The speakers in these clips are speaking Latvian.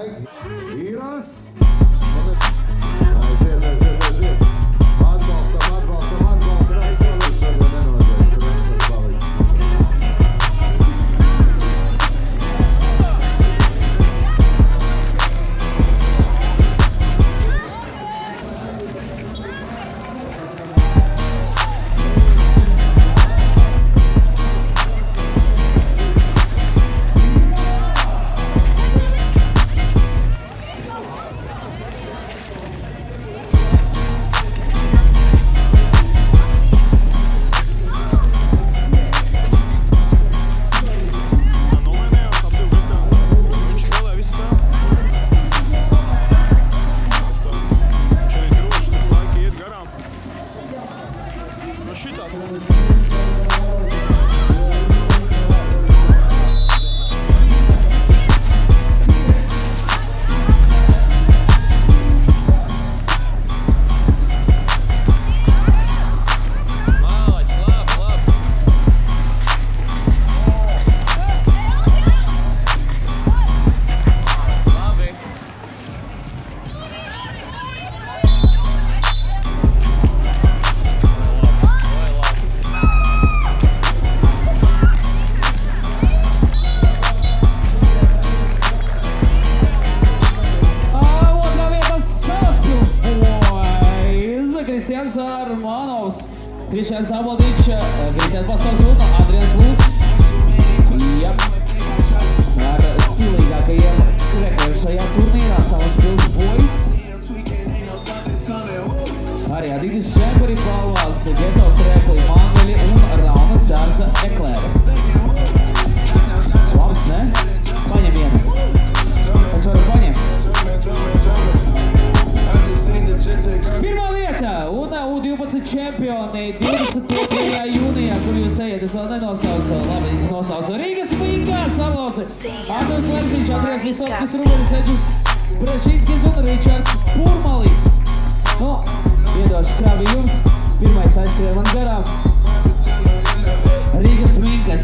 vajag. Īrās. Aiziet. Atbalstam. Absolūti šodien nenotiek. Krēsls palīdz. Kristians Abaldīčs, Kristians Pastovs un Adrians Lūs. Ar stilīgākajiem rekordiem šajā turnīrā savas pils bojas. Arī Adidas Džemperi balvās Geto Krekli Mangeļi un Raunas Dārza Eklēra. Labs, ne? Paņem vienu. Es varu paņemt. Pirmā vieta un U12 čempioni 22. jūnijā, kur jūs ejat, es vēl nenosaucu, labi, nosaucu Rīgas Minkas, aplausi Andrejs Lesniņš, Andrejs Visotskis, Rubenis Eģis, Brešinskis un Ričards Purmalis. Nu, iedošu krābi jums, pirmais aizskrēja man garām. Rīgas Minkas.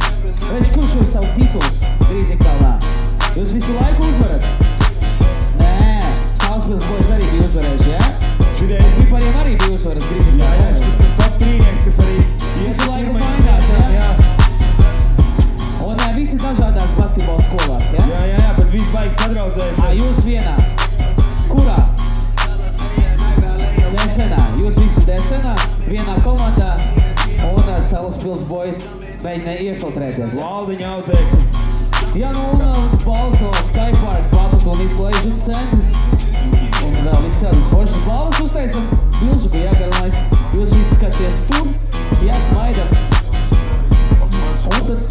Reč, kurš jūs savu tituls Grīziņkalnā? Jūs visu laiku uzvarat? Nē, Salaspils bojas arī bija uzvarējuši, ja? Pipariem arī bija uzvaras Grīziņkalnā. Jā, šis top trīnieks, kas arī visu laiku mainās, ja? Un visi dažādās basketbola skolās, ja? Jā, bet viss baigs sadraudzējuši. Jūs vienā. Kurā? Desenā. Jūs visi Desenā, vienā komandā un Salaspils bojas mēģina iefiltrēties. Valdiņa audzēkļi. Jā, nu un balvas no Skypark Batut un izplēžu centrs. Un vēl viss jādus foršas balvas uzteicam. Bilžu bija jāgarinājis. Jūs visi skaties tur, jāsmaidam. Un tad